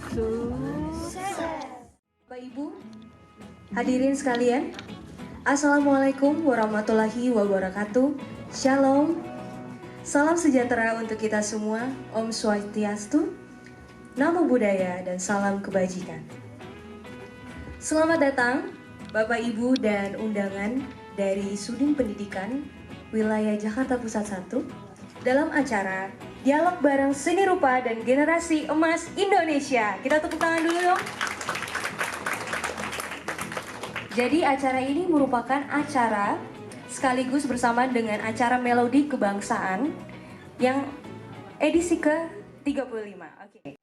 Bapak Ibu, hadirin sekalian, Assalamualaikum warahmatullahi wabarakatuh. Shalom, salam sejahtera untuk kita semua. Om Swastiastu, Namo Buddhaya, dan salam kebajikan. Selamat datang Bapak Ibu dan undangan dari Sudin Pendidikan Wilayah Jakarta Pusat 1 dalam acara Dialog Bareng Seni Rupa dan Generasi Emas Indonesia. Kita tepuk tangan dulu dong. Jadi acara ini merupakan acara sekaligus bersamaan dengan acara Melodi Kebangsaan yang edisi ke-35. Oke.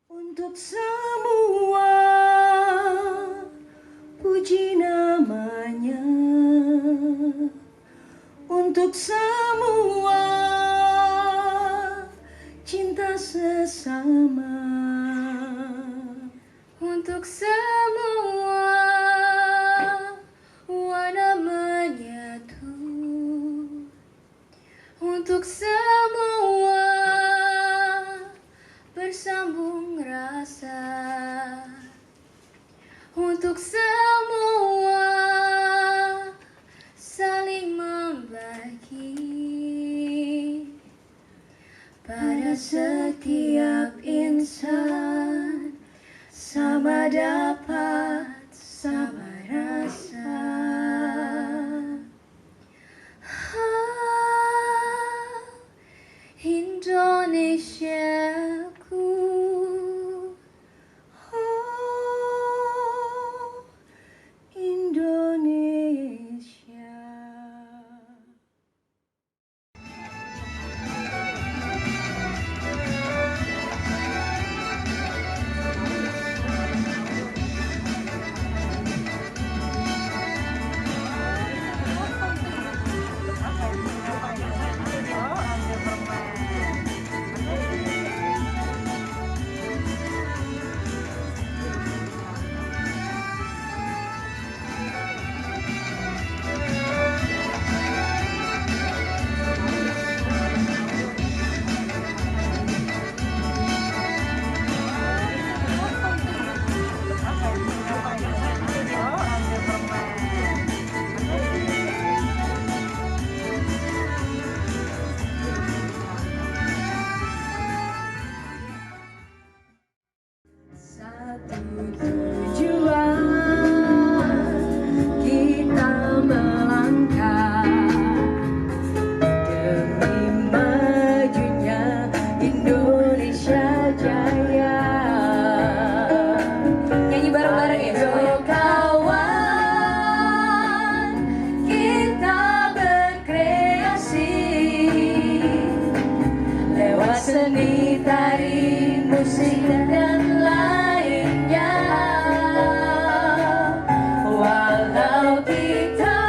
Untuk semua puji namanya, untuk semua cinta sesama, untuk semua warna menyatu, untuk semua bersambung rasa, untuk semua saling membagi, pada setiap insan sama dapat sama rasa. Indonesiaku, oh Indonesia. Satu tujuan kita melangkah demi majunya Indonesia Jaya. Nyanyi bareng-bareng ya. Ayo kawan, kita berkreasi lewat seni, tari, musik, dan lainnya. Walau kita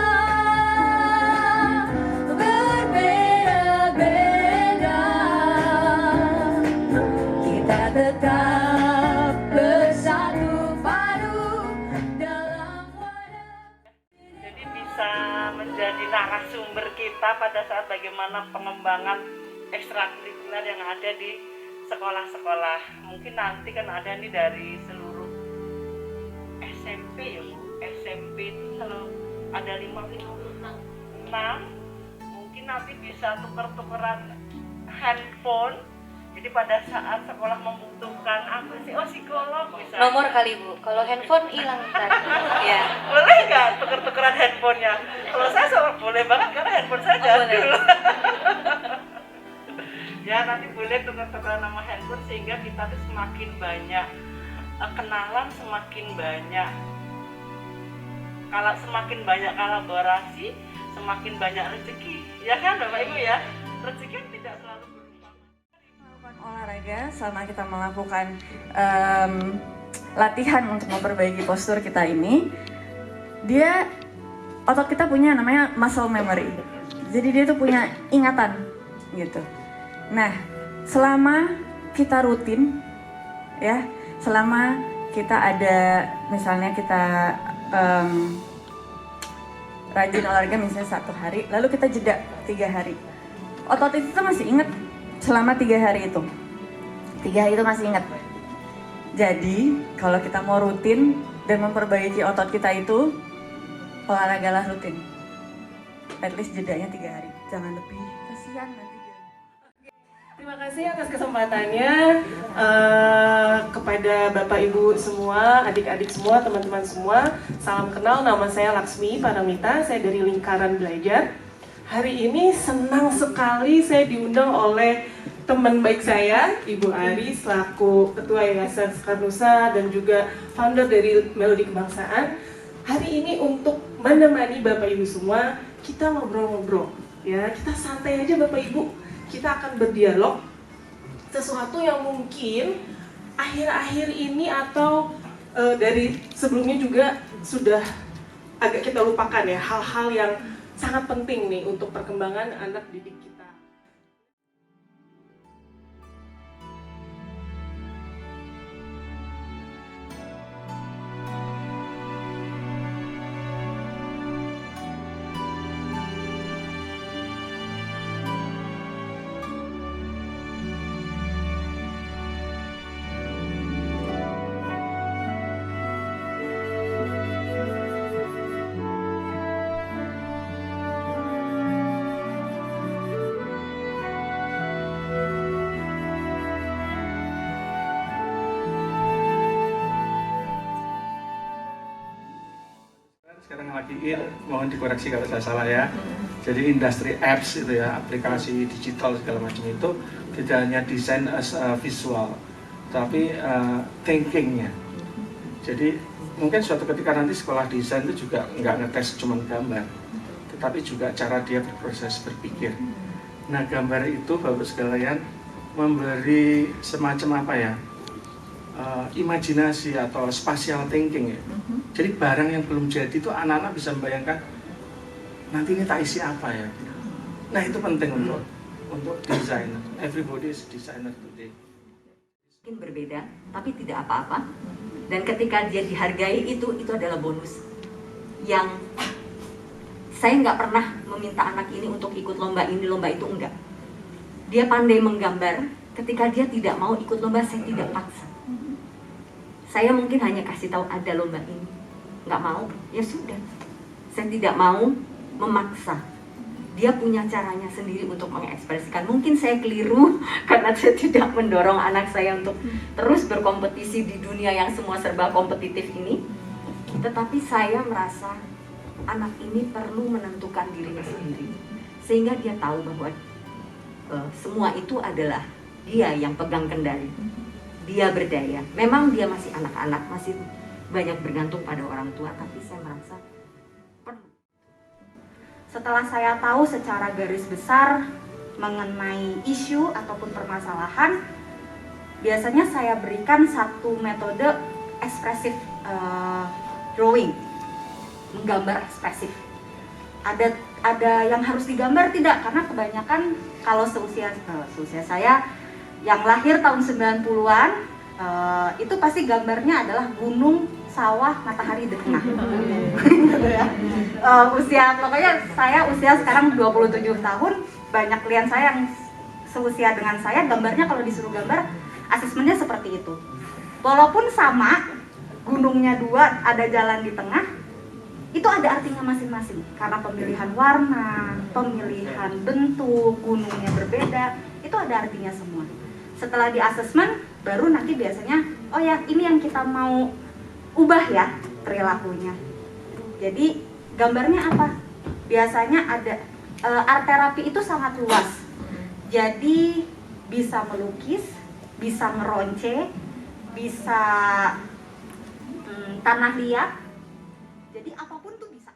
berbeda-beda, kita tetap bersatu padu dalam wadah. Jadi bisa menjadi narasumber kita pada saat bagaimana pengembangan ekstrakurikuler yang ada di sekolah-sekolah. Mungkin nanti kan ada nih dari seluruh SMP ya Bu. SMP itu selalu ada 56. Mungkin nanti bisa tuker-tukeran handphone. Jadi pada saat sekolah membutuhkan apa sih? Oh, psikolog misalnya. Nomor kali Bu, kalau handphone hilang ntar. Ya. Boleh nggak tuker-tukeran handphonenya? Kalau saya boleh banget karena handphone saya jadul. Ya nanti boleh tukar-tukar nama handphone sehingga kita tuh semakin banyak kenalan semakin banyak. Kalau semakin banyak kolaborasi, semakin banyak rezeki, ya kan Bapak Ibu ya? Rezeki kan tidak selalu berupa. Melakukan olahraga sama kita melakukan latihan untuk memperbaiki postur kita ini, otot kita punya namanya muscle memory. Jadi dia tuh punya ingatan gitu. Nah, selama kita rutin, ya, selama kita ada, misalnya kita rajin olahraga misalnya 1 hari, lalu kita jeda 3 hari. Otot itu tuh masih inget selama 3 hari itu. 3 hari itu masih inget. Jadi, kalau kita mau rutin dan memperbaiki otot kita itu, olahragalah rutin. At least jedanya 3 hari, jangan lebih, kasihan nanti. Terima kasih atas kesempatannya kepada Bapak Ibu semua, adik-adik semua, teman-teman semua. Salam kenal, nama saya Laksmi Paramita, saya dari Lingkaran Belajar. Hari ini senang sekali saya diundang oleh teman baik saya, Ibu Ari, selaku Ketua Yayasan Skarnusa dan juga founder dari Melodi Kebangsaan. Hari ini untuk menemani Bapak Ibu semua, kita ngobrol-ngobrol, ya, kita santai aja Bapak Ibu. Kita akan berdialog sesuatu yang mungkin akhir-akhir ini atau dari sebelumnya juga sudah agak kita lupakan ya, hal-hal yang sangat penting nih untuk perkembangan anak didik kita. Sekarang lagi mohon dikoreksi kalau saya salah ya. Jadi industri apps itu ya, aplikasi digital segala macam itu tidak hanya desain as a visual, tapi thinkingnya. Jadi mungkin suatu ketika nanti sekolah desain itu juga nggak ngetes cuma gambar, tetapi juga cara dia berproses berpikir. Nah, gambar itu Bapak sekalian memberi semacam apa ya, imajinasi atau spatial thinking ya. Jadi barang yang belum jadi itu anak-anak bisa membayangkan nanti ini tak isi apa ya. Nah, itu penting untuk desain. Everybody is designer today. Mungkin berbeda, tapi tidak apa-apa. Dan ketika dia dihargai itu adalah bonus. Yang saya nggak pernah meminta anak ini untuk ikut lomba ini, lomba itu, enggak. Dia pandai menggambar, ketika dia tidak mau ikut lomba, saya tidak paksa. Saya mungkin hanya kasih tahu ada lomba ini. Nggak mau, ya sudah. Saya tidak mau memaksa. Dia punya caranya sendiri untuk mengekspresikan. Mungkin saya keliru karena saya tidak mendorong anak saya untuk terus berkompetisi di dunia yang semua serba kompetitif ini. Tetapi saya merasa anak ini perlu menentukan dirinya sendiri. Sehingga dia tahu bahwa semua itu adalah dia yang pegang kendali. Dia berdaya. Memang dia masih anak-anak, masih banyak bergantung pada orang tua, tapi saya merasa perlu. Setelah saya tahu secara garis besar mengenai isu ataupun permasalahan, biasanya saya berikan satu metode ekspresif drawing, menggambar ekspresif. Ada yang harus digambar tidak? Karena kebanyakan kalau seusia saya yang lahir tahun 90-an, itu pasti gambarnya adalah gunung, sawah, matahari di tengah. Pokoknya saya usia sekarang 27 tahun, banyak klien saya yang seusia dengan saya, gambarnya kalau disuruh gambar, asesmennya seperti itu. Walaupun sama, gunungnya 2, ada jalan di tengah, itu ada artinya masing-masing. Karena pemilihan warna, pemilihan bentuk, gunungnya berbeda, itu ada artinya semua. Setelah di asesmen, baru nanti biasanya, oh ya ini yang kita mau ubah ya perilakunya. Jadi gambarnya apa? Biasanya ada art terapi itu sangat luas. Jadi bisa melukis, bisa ngeronce, bisa tanah liat. Jadi apapun tuh bisa.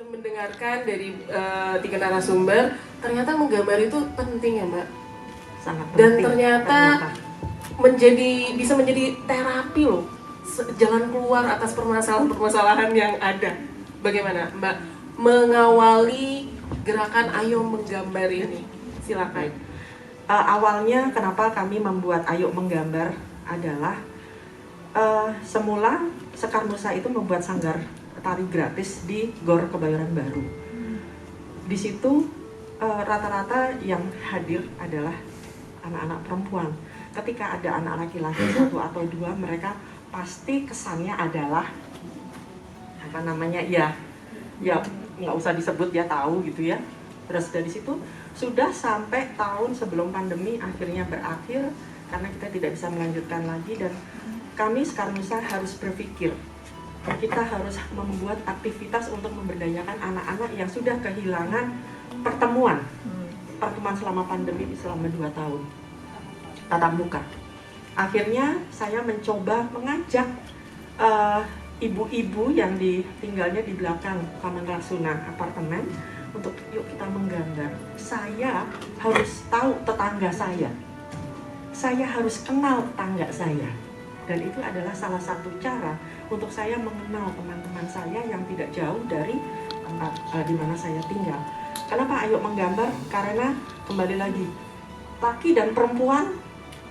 Mendengarkan dari tiga narasumber, ternyata menggambar itu penting ya Mbak. Sangat Dan penting. ternyata bisa menjadi terapi loh, jalan keluar atas permasalahan-permasalahan yang ada. Bagaimana Mbak mengawali gerakan Ayo Menggambar ini? Silakan. Awalnya kenapa kami membuat Ayo Menggambar adalah semula Sekar Nusa itu membuat sanggar tari gratis di Gor Kebayoran Baru. Di situ rata-rata yang hadir adalah anak-anak perempuan. Ketika ada anak laki-laki satu atau dua, mereka pasti kesannya adalah apa namanya ya nggak usah disebut, ya tahu gitu ya. Terus dari situ sudah sampai tahun sebelum pandemi akhirnya berakhir karena kita tidak bisa melanjutkan lagi, dan kami Sekar Nusa harus berpikir kita harus membuat aktivitas untuk memberdayakan anak-anak yang sudah kehilangan pertemuan selama pandemi selama 2 tahun tatap muka. Akhirnya saya mencoba mengajak ibu-ibu yang tinggalnya di belakang Taman Rasuna apartemen untuk yuk kita menggambar. Saya harus tahu tetangga saya harus kenal tetangga saya, dan itu adalah salah satu cara untuk saya mengenal teman-teman saya yang tidak jauh dari tempat di mana saya tinggal. Kenapa Ayo Menggambar? Karena kembali lagi, laki dan perempuan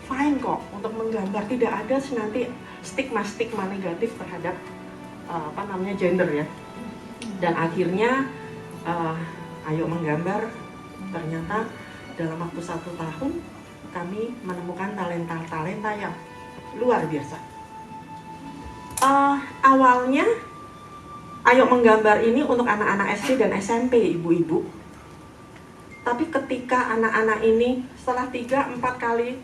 fine kok untuk menggambar, tidak ada nanti stigma negatif terhadap gender ya. Dan akhirnya Ayo Menggambar ternyata dalam waktu 1 tahun kami menemukan talenta yang luar biasa. Awalnya Ayo Menggambar ini untuk anak-anak SD dan SMP, ibu-ibu. Tapi ketika anak-anak ini setelah 3-4 kali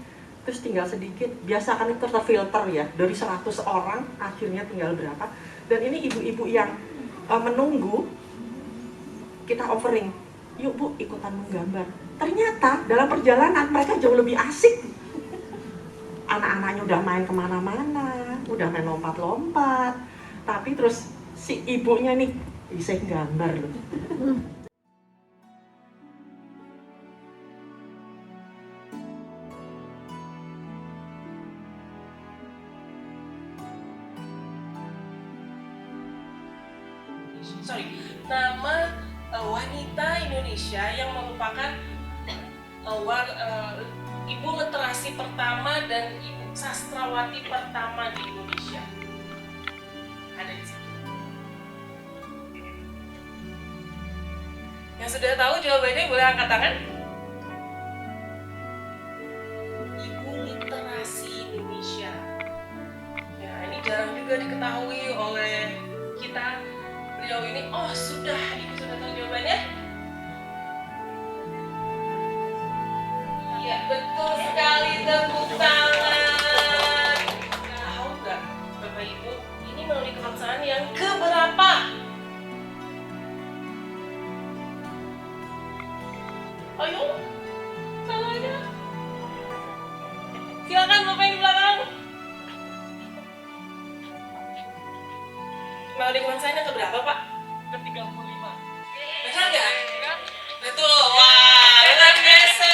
terus tinggal sedikit, biasa kan itu terfilter ya, dari 100 orang akhirnya tinggal berapa. Dan ini ibu-ibu yang menunggu, kita offering, yuk Bu ikutan menggambar. Ternyata dalam perjalanan mereka jauh lebih asik. Anak-anaknya udah main kemana-mana, udah main lompat-lompat, tapi terus si ibunya nih bisa gambar loh. Nama wanita Indonesia yang merupakan ibu literasi pertama dan ibu sastrawati pertama di Indonesia. Ada di situ. Yang sudah tahu jawabannya boleh angkat tangan. Ibu literasi Indonesia. Ya, ini jarang juga diketahui oleh kita. Beliau ini, sudah, ibu sudah tahu jawabannya? Iya, betul sekali, tepuk tangan. Tahu nggak, Bapak Ibu, ini melalui kebangsaan yang keberapa? Ayo, salahnya. Silakan Bapak yang di belakang. Melalui kebangsaan yang keberapa, Pak? Ke-35. Benar nggak? Betul. Wah, luar biasa.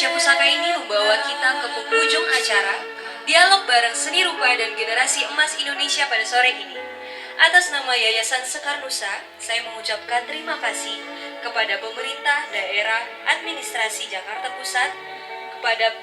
Indonesia Pusaka ini membawa kita ke penghujung acara dialog bareng seni rupa dan generasi emas Indonesia pada sore ini. Atas nama Yayasan Sekar Nusa, saya mengucapkan terima kasih kepada pemerintah daerah administrasi Jakarta Pusat, kepada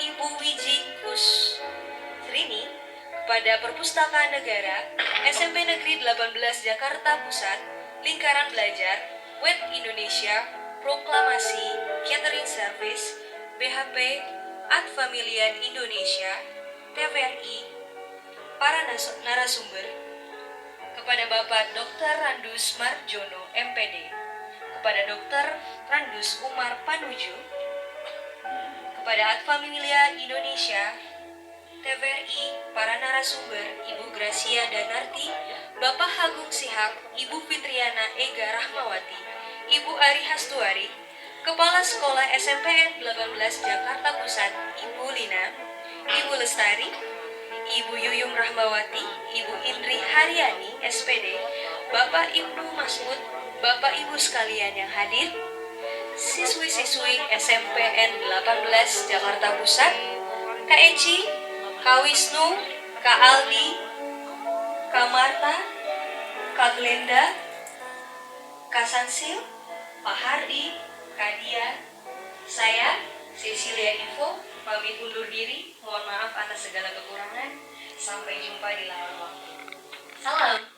Ibu Wiji Kusrini, kepada Perpustakaan Negara, SMP Negeri 18 Jakarta Pusat, Lingkaran Belajar, Web Indonesia, Proklamasi, Catering Service, BHP, Ad Familia Indonesia, TVRI, para narasumber, kepada Bapak Dr. Randus Marjono, MPD, kepada Dr. Randus Umar Panuju, kepada Ad Familia Indonesia, TVRI, para narasumber, Ibu Gracia Danarti, Bapak Agung Sihab, Ibu Fitriana Ega Rahmawati, Ibu Ari Hastuari, Kepala Sekolah SMPN 18 Jakarta Pusat, Ibu Lina, Ibu Lestari, Ibu Yuyung Rahmawati, Ibu Indri Haryani, SPD, Bapak Ibnu Masmud, Bapak Ibu sekalian yang hadir, siswi-siswi SMPN 18 Jakarta Pusat, Kak Eci, Kak Wisnu, Kak Aldi, Kak Marta, Kak Glenda, Kak Sansil, Pak Hardi, Kak Dia, saya, Cecilia Info, pamit undur diri. Mohon maaf atas segala kekurangan. Sampai jumpa di lain waktu. Salam.